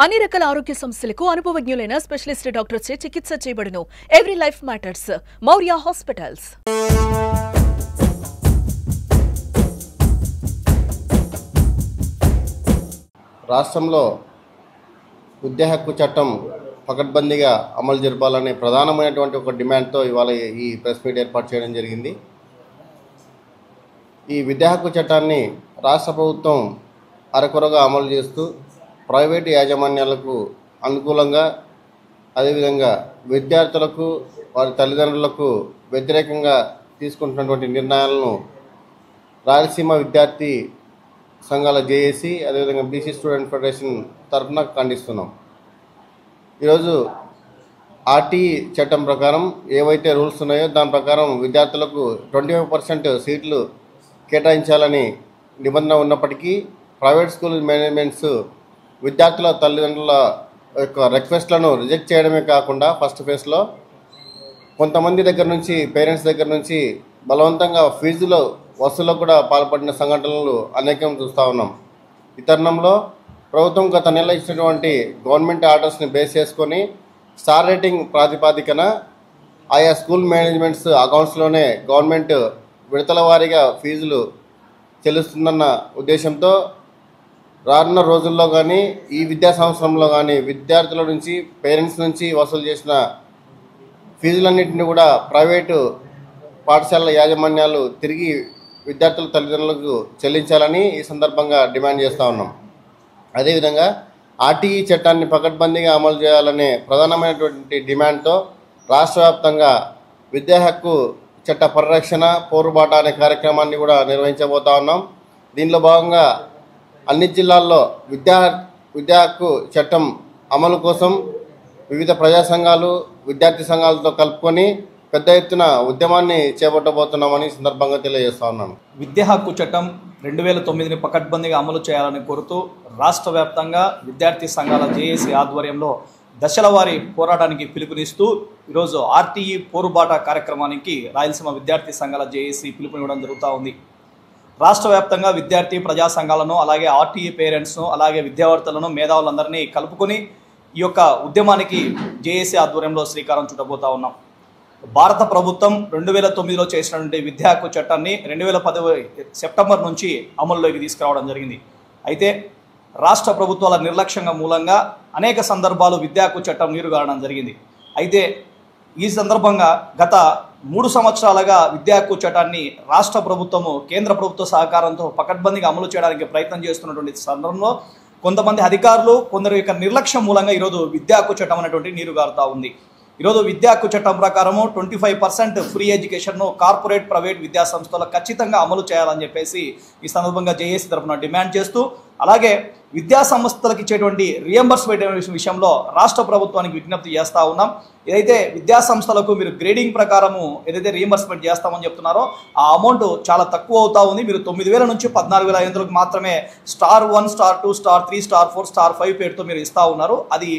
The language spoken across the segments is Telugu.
అన్ని రకాల ఆరోగ్య సమస్యలకు అనుభవజ్ఞులైన స్పెషలిస్ట్ డాక్టర్స్ చే చికిత్స చేయబడును. Every life matters. Maurya hospitals. రాష్ట్రంలో విద్యా హక్కు చట్టం పకడ్బందీగా అమలు జరపాలనే ప్రధానమైనటువంటి ఒక డిమాండ్తో ఇవాళ ఈ ప్రెస్ మీట్ ఏర్పాటు చేయడం జరిగింది. ఈ విద్యా హక్కు చట్టాన్ని రాష్ట్ర ప్రభుత్వం అరకొరగా అమలు చేస్తూ ప్రైవేటు యాజమాన్యాలకు అనుకూలంగా, అదేవిధంగా విద్యార్థులకు వారి తల్లిదండ్రులకు వ్యతిరేకంగా తీసుకుంటున్నటువంటి నిర్ణయాలను రాయలసీమ విద్యార్థి సంఘాల జేఏసీ, అదేవిధంగా బీసీ స్టూడెంట్ ఫెడరేషన్ తరఫున ఖండిస్తున్నాం. ఈరోజు ఆర్టీఈ చట్టం ప్రకారం ఏవైతే రూల్స్ ఉన్నాయో దాని ప్రకారం విద్యార్థులకు 25% సీట్లు కేటాయించాలని నిబంధన ఉన్నప్పటికీ ప్రైవేట్ స్కూల్ మేనేజ్మెంట్స్ విద్యార్థుల తల్లిదండ్రుల యొక్క రిక్వెస్ట్లను రిజెక్ట్ చేయడమే కాకుండా ఫస్ట్ ఫేజ్లో కొంతమంది దగ్గర నుంచి, పేరెంట్స్ దగ్గర నుంచి బలవంతంగా ఫీజుల వసూలు కూడా పాల్పడిన సంఘటనలు అనేకం చూస్తూ ఉన్నాం. ఈ తరుణంలో ప్రభుత్వం గత నెల ఇచ్చినటువంటి గవర్నమెంట్ ఆర్డర్స్ని బేస్ చేసుకొని స్టార్ రేటింగ్ ప్రాతిపాదికన ఆయా స్కూల్ మేనేజ్మెంట్స్ అకౌంట్స్లోనే గవర్నమెంట్ విడతల వారీగా ఫీజులు చెల్లిస్తుందన్న ఉద్దేశంతో రానున్న రోజుల్లో కానీ ఈ విద్యా సంవత్సరంలో కానీ విద్యార్థుల నుంచి, పేరెంట్స్ నుంచి వసూలు చేసిన ఫీజులన్నింటినీ కూడా ప్రైవేటు పాఠశాలల యాజమాన్యాలు తిరిగి విద్యార్థుల తల్లిదండ్రులకు చెల్లించాలని ఈ సందర్భంగా డిమాండ్ చేస్తూ ఉన్నాం. అదేవిధంగా ఆర్టీఈ చట్టాన్ని పకడ్బందీగా అమలు చేయాలనే ప్రధానమైనటువంటి డిమాండ్తో రాష్ట్ర వ్యాప్తంగా విద్యా హక్కు చట్ట పరిరక్షణ పోరుబాట అనే కార్యక్రమాన్ని కూడా నిర్వహించబోతా ఉన్నాం. దీనిలో భాగంగా అన్ని జిల్లాల్లో విద్యా హక్కు చట్టం అమలు కోసం వివిధ ప్రజా సంఘాలు, విద్యార్థి సంఘాలతో కలుపుకొని పెద్ద ఎత్తున ఉద్యమాన్ని చేపట్టబోతున్నామని సందర్భంగా తెలియజేస్తా ఉన్నాను. విద్యా హక్కు చట్టం 2009ని పకడ్బందీగా అమలు చేయాలని కోరుతూ రాష్ట్ర వ్యాప్తంగా విద్యార్థి సంఘాల జేఏసీ ఆధ్వర్యంలో దశల వారీ పోరాటానికి పిలుపునిస్తూ ఈరోజు ఆర్టీఈ పోరుబాట కార్యక్రమానికి రాయలసీమ విద్యార్థి సంఘాల జేఏసీ పిలుపునివ్వడం జరుగుతూ ఉంది. రాష్ట్ర వ్యాప్తంగా విద్యార్థి ప్రజా సంఘాలను, అలాగే ఆర్టీఈ పేరెంట్స్ను, అలాగే విద్యార్థులను, మేధావులందరినీ కలుపుకొని ఈ యొక్క ఉద్యమానికి జేఏసీ ఆధ్వర్యంలో శ్రీకారం చుట్టబోతా ఉన్నాం. భారత ప్రభుత్వం 2009లో చేసినటువంటి విద్యా హక్కు చట్టాన్ని 2010 సెప్టెంబర్ నుంచి అమల్లోకి తీసుకురావడం జరిగింది. అయితే రాష్ట్ర ప్రభుత్వాల నిర్లక్ష్యంగా మూలంగా అనేక సందర్భాలు విద్యా హక్కు చట్టం నీరుగారడం జరిగింది. అయితే ఈ సందర్భంగా గత 3 సంవత్సరాలుగా విద్యా హక్కు చట్టాన్ని రాష్ట్ర ప్రభుత్వము కేంద్ర ప్రభుత్వ సహకారంతో పకడ్బందీగా అమలు చేయడానికి ప్రయత్నం చేస్తున్నటువంటి సందర్భంలో కొంతమంది అధికారులు, కొందరు యొక్క నిర్లక్ష్యం మూలంగా ఈరోజు విద్యా హక్కు చట్టం అనేటువంటి నీరుగారుతూ ఉంది. ఈరోజు విద్యా హక్కు చట్టం ప్రకారము 25% ఫ్రీ ఎడ్యుకేషన్ను కార్పొరేట్, ప్రైవేట్ విద్యా సంస్థలు ఖచ్చితంగా అమలు చేయాలని చెప్పేసి ఈ సందర్భంగా జేఏసీ తరఫున డిమాండ్ చేస్తూ, అలాగే విద్యా సంస్థలకు ఇచ్చేటువంటి రియంబర్స్మెంట్ విషయంలో రాష్ట్ర ప్రభుత్వానికి విజ్ఞప్తి చేస్తూ ఉన్నాం. ఏదైతే విద్యా సంస్థలకు మీరు గ్రేడింగ్ ప్రకారము ఏదైతే రియంబర్స్మెంట్ చేస్తామని చెప్తున్నారో ఆ అమౌంట్ చాలా తక్కువ అవుతా ఉంది. మీరు 9,000 నుంచి 14,500 మాత్రమే star 1, star 2, star 3, star 4, star 5 పేరుతో మీరు ఇస్తూ ఉన్నారు. అది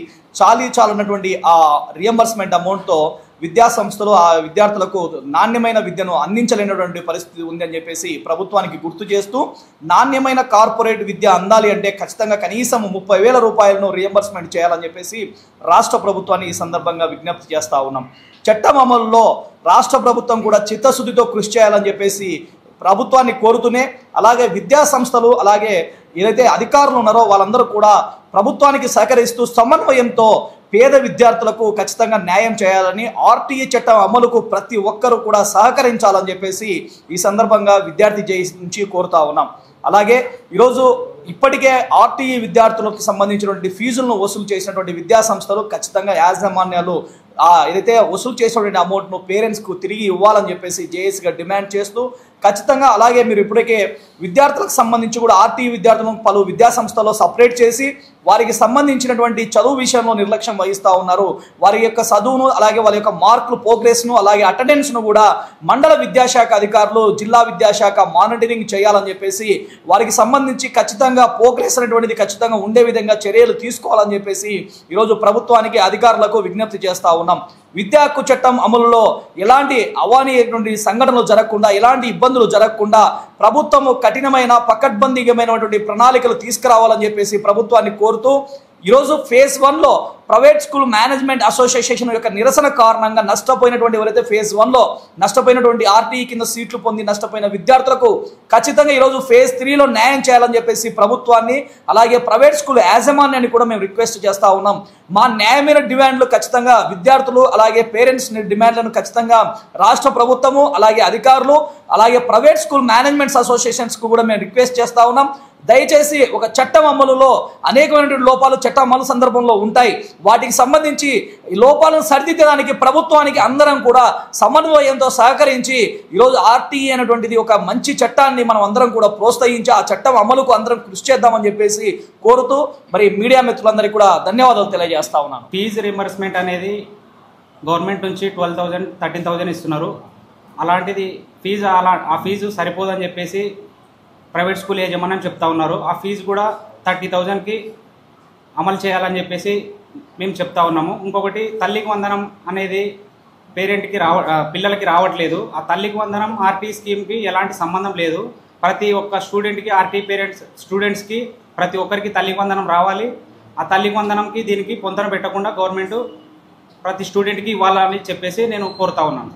చాలున్నటువంటి ఆ రియంబర్స్మెంట్ అమౌంట్తో విద్యా సంస్థలు ఆ విద్యార్థులకు నాణ్యమైన విద్యను అందించలేనటువంటి పరిస్థితి ఉంది అని చెప్పేసి ప్రభుత్వానికి గుర్తు చేస్తూ, నాణ్యమైన కార్పొరేట్ విద్య అందాలి అంటే ఖచ్చితంగా కనీసం 30,000 రూపాయలను రియంబర్స్మెంట్ చేయాలని చెప్పేసి రాష్ట్ర ప్రభుత్వాన్ని ఈ సందర్భంగా విజ్ఞప్తి చేస్తూ ఉన్నాం. చట్టం అమలులో రాష్ట్ర ప్రభుత్వం కూడా చిత్తశుద్ధితో కృషి చేయాలని చెప్పేసి ప్రభుత్వాన్ని కోరుతూనే, అలాగే విద్యా సంస్థలు, అలాగే ఏదైతే అధికారులు ఉన్నారో వాళ్ళందరూ కూడా ప్రభుత్వానికి సహకరిస్తూ సమన్వయంతో పేద విద్యార్థులకు ఖచ్చితంగా న్యాయం చేయాలని, ఆర్టీఈ చట్టం అమలుకు ప్రతి ఒక్కరూ కూడా సహకరించాలని చెప్పేసి ఈ సందర్భంగా విద్యార్థి జేఏసీ నుంచి కోరుతా ఉన్నాం. అలాగే ఈరోజు ఇప్పటికే ఆర్టీఈ విద్యార్థులకు సంబంధించినటువంటి ఫీజులను వసూలు చేసినటువంటి విద్యా సంస్థలు ఖచ్చితంగా యాజమాన్యాలు ఏదైతే వసూలు చేసినటువంటి అమౌంట్ను పేరెంట్స్కు తిరిగి ఇవ్వాలని చెప్పేసి జేఏసీగా డిమాండ్ చేస్తూ, ఖచ్చితంగా అలాగే మీరు ఇప్పటికే విద్యార్థులకు సంబంధించి కూడా ఆర్టీఈ విద్యార్థులను పలు విద్యా సంస్థల్లో సపరేట్ చేసి వారికి సంబంధించినటువంటి చదువు విషయంలో నిర్లక్ష్యం వహిస్తూ ఉన్నారు. వారి యొక్క చదువును, అలాగే వాళ్ళ యొక్క మార్కులు, ప్రోగ్రెస్ను, అలాగే అటెండెన్స్ను కూడా మండల విద్యాశాఖ అధికారులు, జిల్లా విద్యాశాఖ మానిటరింగ్ చేయాలని చెప్పేసి, వారికి సంబంధించి ఖచ్చితంగా ప్రోగ్రెస్ అనేటువంటిది ఖచ్చితంగా ఉండే విధంగా చర్యలు తీసుకోవాలని చెప్పేసి ఈరోజు ప్రభుత్వానికి, అధికారులకు విజ్ఞప్తి చేస్తూ ఉన్నాం. విద్యా హక్కు చట్టం అమలులో ఎలాంటి అవానీయటువంటి సంఘటనలు జరగకుండా, ఎలాంటి ఇబ్బందులు జరగకుండా ప్రభుత్వము కఠినమైన పకడ్బందీగమైనటువంటి ప్రణాళికలు తీసుకురావాలని చెప్పేసి ప్రభుత్వాన్ని కోరుతూ ఈరోజు ఫేజ్ 1లో ప్రైవేట్ స్కూల్ మేనేజ్మెంట్ అసోసియేషన్ యొక్క నిరసన కారణంగా నష్టపోయినటువంటి ఎవరైతే ఫేజ్ 1లో నష్టపోయినటువంటి ఆర్టీఈ కింద సీట్లు పొంది నష్టపోయిన విద్యార్థులకు ఖచ్చితంగా ఈరోజు ఫేజ్ 3లో న్యాయం చేయాలని చెప్పేసి ప్రభుత్వాన్ని అలాగే ప్రైవేట్ స్కూల్ యాజమాన్యాన్ని కూడా మేము రిక్వెస్ట్ చేస్తా ఉన్నాం. మా న్యాయమైన డిమాండ్లు ఖచ్చితంగా విద్యార్థులు అలాగే పేరెంట్స్ డిమాండ్లను ఖచ్చితంగా రాష్ట్ర ప్రభుత్వము అలాగే అధికారులు అలాగే ప్రైవేట్ స్కూల్ మేనేజ్మెంట్స్ అసోసియేషన్స్కు కూడా మేము రిక్వెస్ట్ చేస్తా ఉన్నాం. దయచేసి ఒక చట్టం అమలులో అనేకమైనటువంటి లోపాలు చట్టం అమలు సందర్భంలో ఉంటాయి. వాటికి సంబంధించి ఈ లోపాలను సరిదిద్దడానికి ప్రభుత్వానికి అందరం కూడా సమన్వయంతో సహకరించి ఈరోజు ఆర్టీఈ అనేటువంటిది ఒక మంచి చట్టాన్ని మనం అందరం కూడా ప్రోత్సహించి ఆ చట్టం అమలుకు అందరం కృషి చేద్దామని చెప్పేసి కోరుతూ మరి మీడియా మిత్రులందరికీ కూడా ధన్యవాదాలు తెలియజేస్తా ఉన్నాను. ఫీజు రీంబర్స్మెంట్ అనేది గవర్నమెంట్ నుంచి 12,000 13,000 ఇస్తున్నారు. అలాంటిది ఆ ఫీజు సరిపోదని చెప్పేసి ప్రైవేట్ స్కూల్ యాజమాన్యం చెప్తా ఉన్నారు. ఆ ఫీజు కూడా 30,000కి అమలు చేయాలని చెప్పేసి మేము చెప్తా ఉన్నాము. ఇంకొకటి తల్లికి వందనం అనేది పిల్లలకి రావట్లేదు. ఆ తల్లికి వందనం ఆర్టీ స్కీమ్కి ఎలాంటి సంబంధం లేదు. ప్రతి ఒక్క స్టూడెంట్కి ఆర్టీ స్టూడెంట్స్కి ప్రతి ఒక్కరికి తల్లికి వందనం రావాలి. ఆ తల్లికి వందనంకి దీనికి పొంతన పెట్టకుండా గవర్నమెంట్ ప్రతి స్టూడెంట్కి ఇవ్వాలని చెప్పేసి నేను కోరుతా ఉన్నాను.